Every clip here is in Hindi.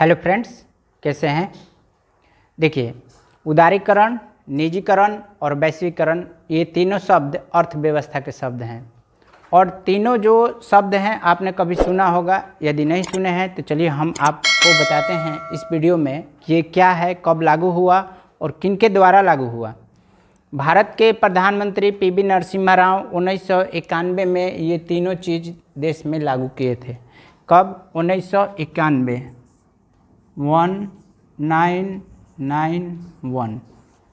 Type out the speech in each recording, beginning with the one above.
हेलो फ्रेंड्स, कैसे हैं। देखिए, उदारीकरण, निजीकरण और वैश्वीकरण ये तीनों शब्द अर्थव्यवस्था के शब्द हैं और तीनों जो शब्द हैं आपने कभी सुना होगा। यदि नहीं सुने हैं तो चलिए हम आपको बताते हैं इस वीडियो में कि ये क्या है, कब लागू हुआ और किनके द्वारा लागू हुआ। भारत के प्रधानमंत्री पी.वी. नरसिम्हा राव 1991 में ये तीनों चीज़ देश में लागू किए थे। कब? 1991,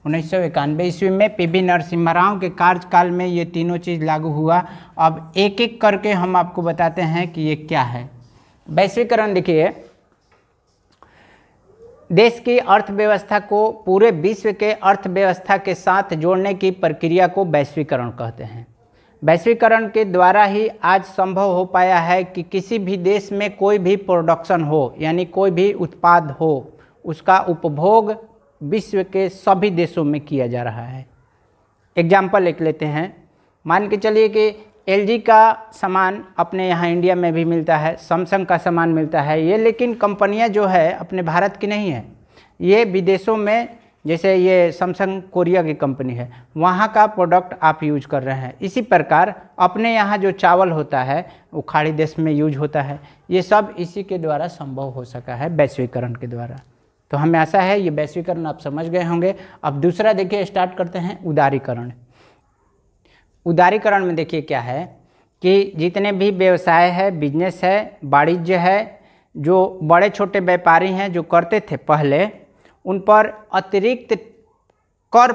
1991 ईस्वी में पी.वी. नरसिम्हा राव के कार्यकाल में ये तीनों चीज़ लागू हुआ। अब एक एक करके हम आपको बताते हैं कि ये क्या है। वैश्वीकरण, देखिए, देश की अर्थव्यवस्था को पूरे विश्व के अर्थव्यवस्था के साथ जोड़ने की प्रक्रिया को वैश्वीकरण कहते हैं। वैश्वीकरण के द्वारा ही आज संभव हो पाया है कि किसी भी देश में कोई भी प्रोडक्शन हो, यानी कोई भी उत्पाद हो, उसका उपभोग विश्व के सभी देशों में किया जा रहा है। एग्जाम्पल एक लेते हैं। मान के चलिए कि LG का सामान अपने यहाँ इंडिया में भी मिलता है, सैमसंग का सामान मिलता है ये, लेकिन कंपनियाँ जो है अपने भारत की नहीं है, ये विदेशों में, जैसे ये सैमसंग कोरिया की कंपनी है, वहाँ का प्रोडक्ट आप यूज कर रहे हैं। इसी प्रकार अपने यहाँ जो चावल होता है वो खाड़ी देश में यूज होता है। ये सब इसी के द्वारा संभव हो सका है, वैश्वीकरण के द्वारा। तो हमें आशा है ये वैश्वीकरण आप समझ गए होंगे। अब दूसरा देखिए, स्टार्ट करते हैं उदारीकरण। उदारीकरण में देखिए क्या है कि जितने भी व्यवसाय है, बिजनेस है, वाणिज्य है, जो बड़े छोटे व्यापारी हैं जो करते थे पहले, उन पर अतिरिक्त कर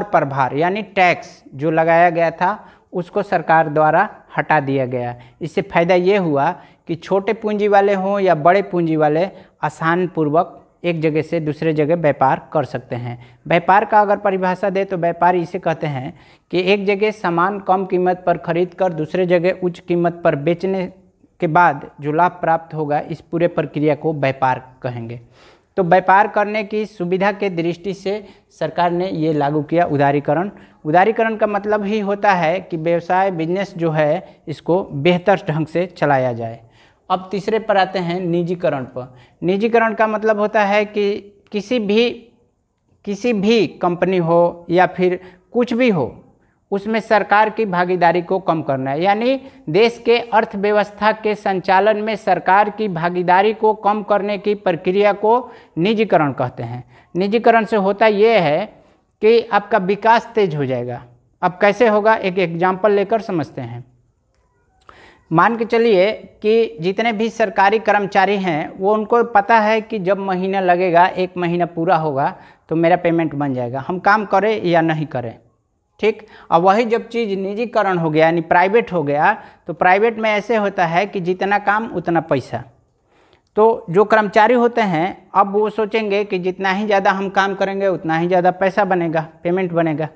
प्रभार यानी टैक्स जो लगाया गया था उसको सरकार द्वारा हटा दिया गया। इससे फ़ायदा ये हुआ कि छोटे पूंजी वाले हों या बड़े पूंजी वाले आसान पूर्वक एक जगह से दूसरे जगह व्यापार कर सकते हैं। व्यापार का अगर परिभाषा दे तो व्यापार इसे कहते हैं कि एक जगह सामान कम कीमत पर खरीद कर दूसरे जगह उच्च कीमत पर बेचने के बाद जो लाभ प्राप्त होगा, इस पूरे प्रक्रिया को व्यापार कहेंगे। तो व्यापार करने की सुविधा के दृष्टि से सरकार ने ये लागू किया उदारीकरण। उदारीकरण का मतलब ही होता है कि व्यवसाय, बिजनेस जो है, इसको बेहतर ढंग से चलाया जाए। अब तीसरे पर आते हैं निजीकरण पर। निजीकरण का मतलब होता है कि किसी भी कंपनी हो या फिर कुछ भी हो, उसमें सरकार की भागीदारी को कम करना है। यानी देश के अर्थव्यवस्था के संचालन में सरकार की भागीदारी को कम करने की प्रक्रिया को निजीकरण कहते हैं। निजीकरण से होता ये है कि आपका विकास तेज हो जाएगा। अब कैसे होगा, एक एग्जाम्पल लेकर समझते हैं। मान के चलिए कि जितने भी सरकारी कर्मचारी हैं वो, उनको पता है कि जब महीना लगेगा, 1 महीना पूरा होगा तो मेरा पेमेंट बन जाएगा, हम काम करें या नहीं करें। ठीक। अब वही जब चीज़ निजीकरण हो गया, यानी प्राइवेट हो गया, तो प्राइवेट में ऐसे होता है कि जितना काम उतना पैसा। तो जो कर्मचारी होते हैं अब वो सोचेंगे कि जितना ही ज़्यादा हम काम करेंगे उतना ही ज़्यादा पैसा बनेगा, पेमेंट बनेगा।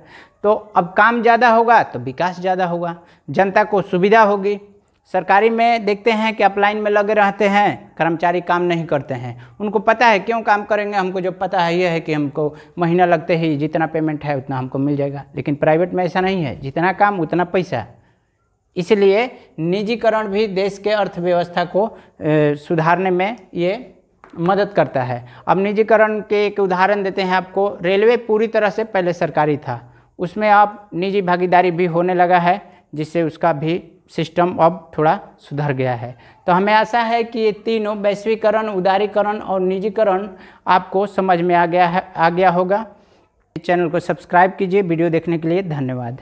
तो अब काम ज़्यादा होगा तो विकास ज़्यादा होगा, जनता को सुविधा होगी। सरकारी में देखते हैं कि अपलाइन में लगे रहते हैं, कर्मचारी काम नहीं करते हैं। उनको पता है क्यों काम करेंगे, हमको जो पता है ये है कि हमको महीना लगते ही जितना पेमेंट है उतना हमको मिल जाएगा। लेकिन प्राइवेट में ऐसा नहीं है, जितना काम उतना पैसा। इसलिए निजीकरण भी देश के अर्थव्यवस्था को सुधारने में ये मदद करता है। अब निजीकरण के एक उदाहरण देते हैं आपको। रेलवे पूरी तरह से पहले सरकारी था, उसमें अब निजी भागीदारी भी होने लगा है, जिससे उसका भी सिस्टम अब थोड़ा सुधर गया है। तो हमें आशा है कि ये तीनों, वैश्वीकरण, उदारीकरण और निजीकरण, आपको समझ में आ गया होगा। चैनल को सब्सक्राइब कीजिए। वीडियो देखने के लिए धन्यवाद।